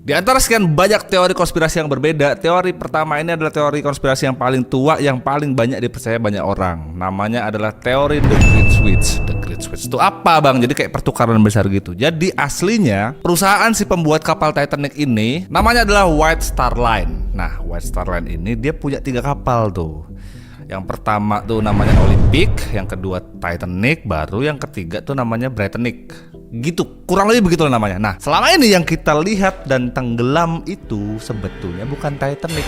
Di antara sekian banyak teori konspirasi yang berbeda, teori pertama ini adalah teori konspirasi yang paling tua, yang paling banyak dipercaya banyak orang. Namanya adalah teori The Great Switch. The Great Switch itu apa, Bang? Jadi kayak pertukaran besar gitu. Jadi aslinya perusahaan si pembuat kapal Titanic ini namanya adalah White Star Line. Nah, White Star Line ini dia punya 3 kapal tuh. Yang pertama tuh namanya Olympic, yang kedua Titanic, baru yang ketiga tuh namanya Britannic. Gitu, kurang lebih begitu namanya. Nah, selama ini yang kita lihat dan tenggelam itu sebetulnya bukan Titanic.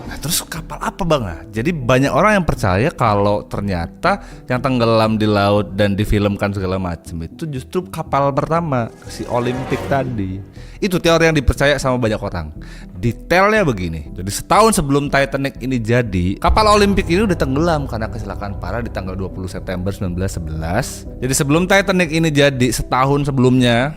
Nah, terus kapal apa, Bang? Nah, jadi banyak orang yang percaya kalau ternyata yang tenggelam di laut dan difilmkan segala macam itu justru kapal pertama, si Olympic tadi. Itu teori yang dipercaya sama banyak orang. Detailnya begini. Jadi setahun sebelum Titanic ini jadi, kapal Olympic ini udah tenggelam karena kecelakaan parah di tanggal 20 September 1911. Jadi sebelum Titanic ini jadi, setahun sebelumnya,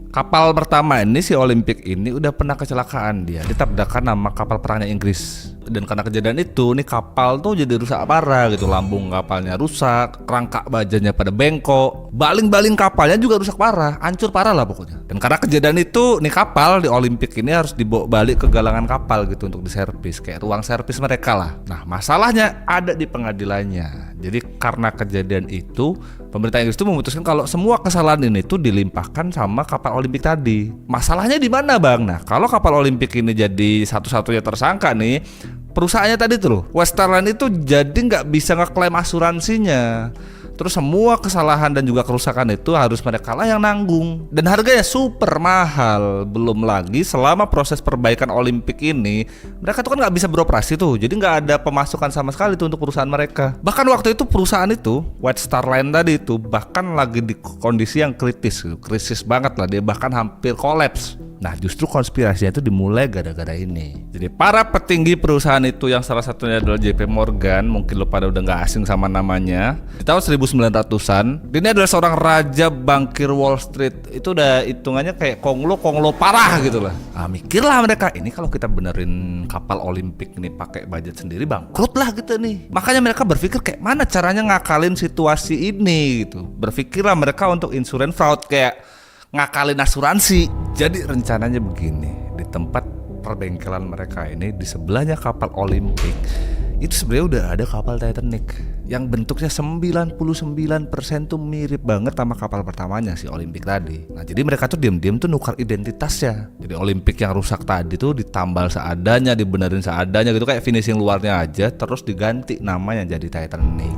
kapal pertama ini, si Olympic ini udah pernah kecelakaan. Dia ditabrakkan nama kapal perangnya Inggris. Dan karena kejadian itu, nih kapal tuh jadi rusak parah gitu. Lambung kapalnya rusak, kerangka bajanya pada bengkok, baling-baling kapalnya juga rusak parah, hancur parah lah pokoknya. Dan karena kejadian itu, nih kapal di Olympic ini harus dibawa balik ke galangan kapal gitu untuk diservis, kayak ruang servis mereka lah. Nah, masalahnya ada di pengadilannya. Jadi karena kejadian itu, pemerintah Inggris itu memutuskan kalau semua kesalahan ini tuh dilimpahkan sama kapal Olympic tadi. Masalahnya di mana, Bang? Nah, kalau kapal Olympic ini jadi satu-satunya tersangka nih, perusahaannya tadi tuh loh, White Star Line itu jadi nggak bisa ngeklaim asuransinya. Terus semua kesalahan dan juga kerusakan itu harus mereka lah yang nanggung. Dan harganya super mahal. Belum lagi selama proses perbaikan Olympic ini, mereka tuh kan nggak bisa beroperasi tuh. Jadi nggak ada pemasukan sama sekali tuh untuk perusahaan mereka. Bahkan waktu itu perusahaan itu, White Star Line tadi itu, bahkan lagi di kondisi yang kritis, krisis banget lah. Dia bahkan hampir kolaps. Nah, justru konspirasinya itu dimulai gara-gara ini. Jadi para petinggi perusahaan itu, yang salah satunya adalah JP Morgan, mungkin lo pada udah gak asing sama namanya. Di tahun 1900-an, ini adalah seorang raja bangkir Wall Street. Itu udah hitungannya kayak konglo parah gitu lah. Nah, mikirlah mereka, ini kalau kita benerin kapal Olympic ini pakai budget sendiri, bangkrut lah gitu nih. Makanya mereka berpikir kayak mana caranya ngakalin situasi ini gitu. Berpikirlah mereka untuk insurance fraud, kayak ngakalin asuransi. Jadi rencananya begini, di tempat perbengkelan mereka ini, di sebelahnya kapal Olympic, itu sebenarnya udah ada kapal Titanic yang bentuknya 99% tuh mirip banget sama kapal pertamanya, si Olympic tadi. Nah, jadi mereka tuh diam-diam tuh nukar identitasnya. Jadi Olympic yang rusak tadi tuh ditambal seadanya, dibenerin seadanya gitu, kayak finishing luarnya aja, terus diganti namanya jadi Titanic.